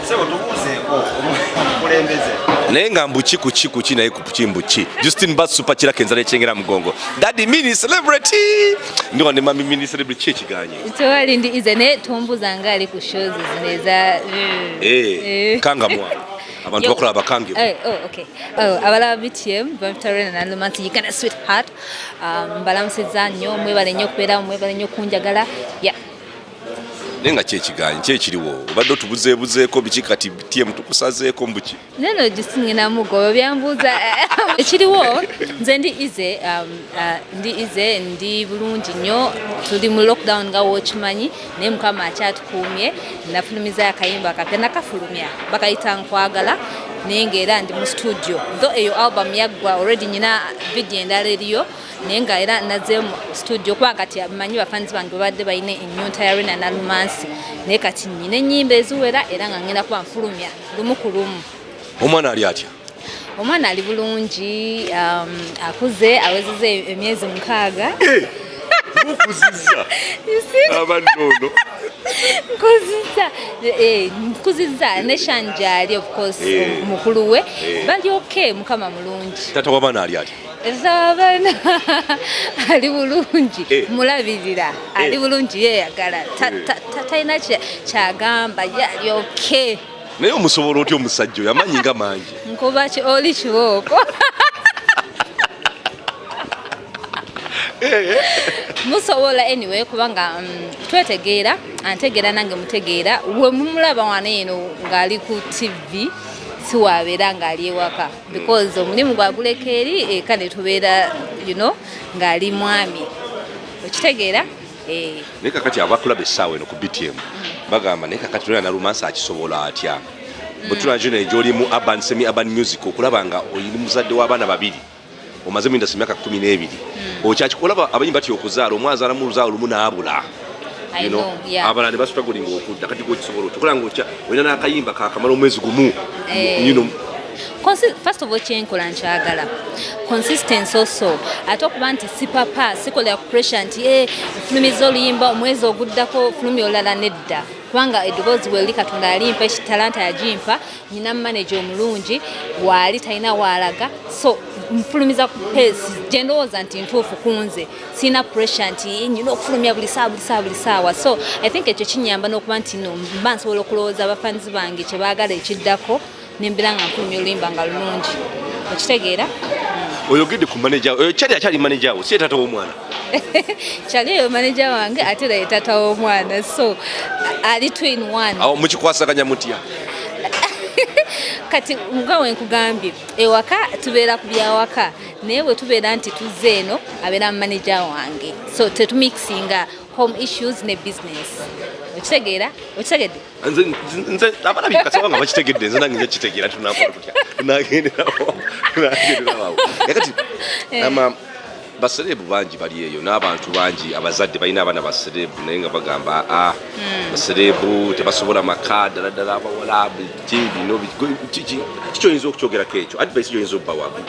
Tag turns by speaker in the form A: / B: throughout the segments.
A: Sebo tubuzeeko omukulembeze.
B: Naye nga mbuki kuki naye mbuki. Justin Bass super kira kenza n'ekyengera mugongo. Daddy mini celebrity. Ndio ne mami mini celebrity ekiganye.
C: Tewali ndi izene tombuza nga ali ku shows zineza.
B: Kanga mwa. Abantu bakola abakange.
C: Okay. Abalaba BTM Bamtarena na Lumansi yikana sweetheart. Mbalamusiza nnyo mwebale nnyo kubeera mwebale nnyo kunjagala. Yeah.
B: Nenga kyekiganye kyekiriwo obadde otubuzeebuzeeko biki kati BTM tukusazeeko mbuki
C: neno gisingina mugo byambuza ekiriwo nze ndi bulungi nnyo tuli mu lockdown nga wokimanyi naye mukama akyatukuumye nafulumiza akayimba akapya nakafulumya bakayita nkwagala naye ng'era ndi mu studio though eyo album yaggwa already nyina video endala eriyo naye nga era nazze mu studio kuba kati abamanyi bafanzi bange babadde balina ennyunta ya Rena na Lumansi naye kati nyina ennyimba eziwera era nga ngenda kuba nfulumya lumu ku lumu.
B: Omwana ali atya?
C: Omwana ali bulungi, akuze awezezza emyezi 6.
B: Mukuzizza abandono
C: nkuzizza ne Shanjali of course mukulu we bali okay mukama mulungi.
B: Tata w'abaana ali atya?
C: Zabana ali bulungi mulabirira ali bulungi yeyagala talina kyagamba yali okay.
B: Naye omusobola otya omusajja oyo amanyi nga mangi?
C: Nkuba oli kibooko. Musobola anyway kubanga twetegeera antegeera nange mutegeera we mumulaba wana eno ng'ali ku TV siwabeera ng'ali ewaka because omulimu gwaguleka eri eka ne tubeera ng'ali mwami okitegeera.
B: Naye kakati abakulaba essaawa eno ku BTM bagamba naye kakati Rena na Lumansi akisobola atya bwetulagyo egyolimu urban semi urban music okulaba nga oyina muzadde w'abaana 2 omaze mu industry emyaka 12 okyakikolaba abayimba ti okuzaala omwazaala mu luzaalo lumu n'abula abalala ne basitaggolinga okudda kati gwekisobola otukola nga olina n'akayimba kakamala omwezi gumu.
C: First of all kyenkola nkyagala consistency also ate okuba nti si papa sikolera ku pressure nti fulumiza oluyimba omwezi oguddako fulumya olala nedda kubanga eddoboozi bwe li Katonda alimpa talanta yagimpa nyina manager omulungi waali talina waalaga so nfulumiza ku pace gye ndowooza nti ntuufu kunze sina pressure nti nyina okufulumya buli saawa so I think ekyo kinyamba n'okuba nti mba nsobola okulowooza abafanzi bange kye baagala ekiddako nembera nga nfulumya oluyimba nga lulungi okitegeera.
B: Oyogedde ku manager kyali akyali manager wo si tata w'omwana?
C: Kyali eyo manager wange ate era tata w'omwana so ali 2 in 1.
B: Awo mukikwasaganya mutya?
C: Kati nga wenkugambye ewaka tubeera ku byawaka naye bwe tubeera nti tuzze eno abeera manager wange so tetumixinga home issues ne business okitegeera okitegedde
B: nze abaana bikasawa nga bakitegedde nze nange nkitegeera tunakola tutya tunagenderawo yakati baserebu bangi bali eyo n'abantu bangi abazadde balina abaana baserebu naye nga bagamba baserebu tebasobola maka ddala abawala bino kikyoyinza okukyogerako ekyo advice gyoyinza obba wabi?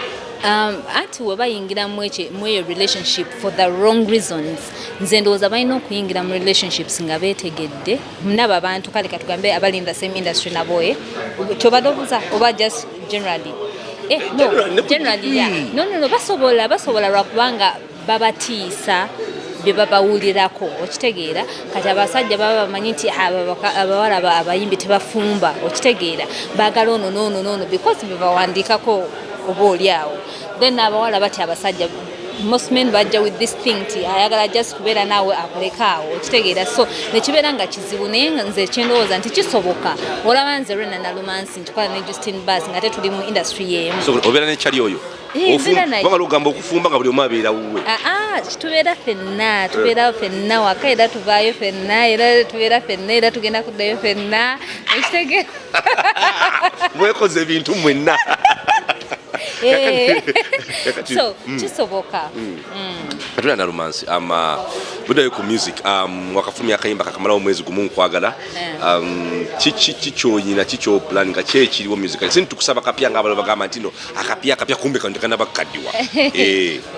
C: Anti we bayingira mu eyo relationship for the wrong reasons nze ndowooza balina okuyingira mu relationships nga beetegedde naba abantu kale katugambe abali in the same industry naboye kyobadde obuuza oba just generally no basobola lwakubanga babatiisa bye babawulirako okitegeera kati abasajja baba bamanyi nti abawala abayimbi tebafumba okitegeera baagala ono because bye bawandiikako oba oli awo then abawala bati abasajja most men bajja with this thing ti ayagala just kubeera naawe akulekaawo okitegeera so nekibeera nga kizibu naye nze kyendowooza nti kisoboka olaba nze Rena na Lumansi ntukola ne Justin Bass nga tuli mu industry yeemu
B: obeera nekyali oyo kubanga lugamba okufumba nga buli omu abeera wuwe
C: tubeera ffenna waka era tuvaayo ffenna era tubeera ffenna era tugenda kuddayo ffenna okitegeera
B: mwekoze ebintu mwenna
C: So kisoboka
B: katulina na romance budayo ku music wakafulumya akayimba kakamalawo mwezi gumu nkwagala kikyoyina kikyo plan nga kyekiriwo musical sintu tukusaba kapya nga abalaba bagamba nti no akapya kumbe kantekana bakaddiwa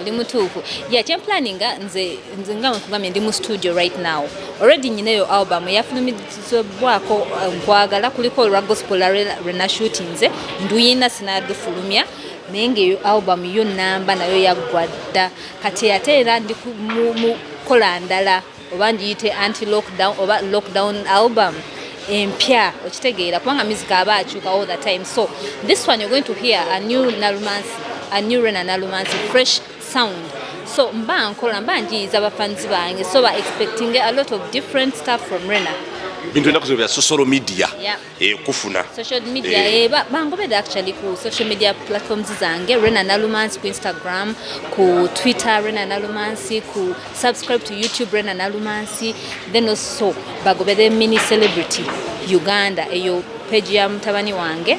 C: oli mutuufu kyemplanninga nze nga nkugambye ndi mu studio right now already nyinayo album yafulumizibwako nkwagala kuliko olwa gospel rena shootinze nduyina sinadufulumya naye ngaeyo album yo namba nayo yaggwa dda kati ate era ndi mu kola ndala oba ngiyite anti lockdown oba lockdown album empya okitegeera kubanga music aba akyuka all the time. So this one you're going to hear a new Rena Nalumansi fresh sound. So mba njiza abafanzi bange so ba expecting a lot of different stuff from Rena.
B: Bintu enda kuzobya social media kufuna
C: social media bangobeda actually ku social media platforms zange Rena Nalumansi ku Instagram ku Twitter Rena Nalumansi ku subscribe to YouTube Rena Nalumansi then also bagobede mini celebrity Uganda eyo page ya mtabani wange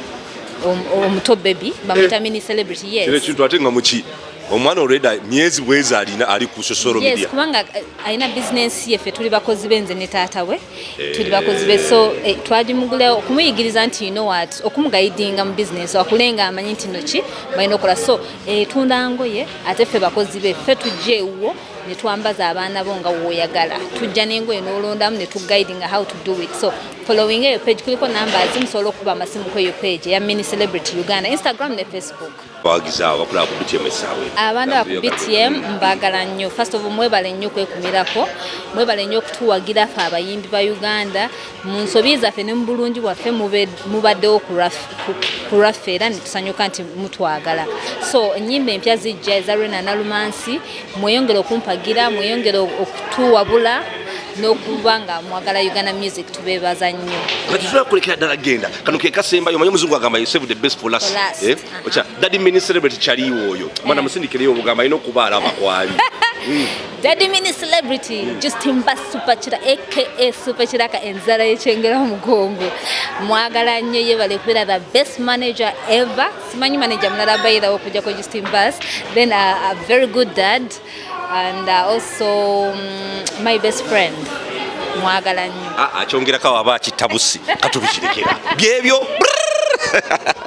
C: omuto baby bamuta mini celebrity
B: kile kintu atenga muki omwana oreda myezi bwezi ali ku social media.
C: Yes, kubanga aina business yefe tuli bakozi benze ne taata we tuli bakozi be so twagimugula okumuyigiriza nti you know what okumugaidinga mu business akulenga amanyi nti noki balina okola so tunda ngoye ate ffe bakozi be ffe tujje uwo ne twambaza abaana bo nga woyagala tujja n'engoye n'olondamu ne tuguidinga how to do it. So following eyo page kuliko numbers musobola okuba amasimu kweyo page ya mini celebrity Uganda Instagram ne Facebook.
B: Bagiza bakula ku BTM esawe
C: abantu ba ku BTM mbagala nnyo first of all mwebale nnyo kwekumirako mwebale nnyo kutuwagira fe abayimbi ba Uganda mu nsobi zaffe ne mu bulungi waffe mubaddewo ku raffe era netusanyuka nti mutwagala. So ennyimba empya zijja eza Rena Nalumansi mweyongera okumpagira mweyongera okutuwabula n'okubanga mwagala Uganda music tubebaza nnyo.
B: Kati tusobola kulekera ddala genda kano ke kasemba yo manyi muzungu agamba you save the best for last. Ocha daddy mini celebrity chaliwo oyo mwana musindikire yo bugamba ino kubaala abakwali.
C: Daddy mini celebrity Justin Bass Superchira aka Superchiraka enzala yechengera mugongo mwagala nnyo yebale kubera the best manager ever simanyi manager mulala bayira okujja ko Justin Bass then a very good dad and also my best friend mwagala nnyo
B: akyongera kawa abakitabusi katubikirekera byebyo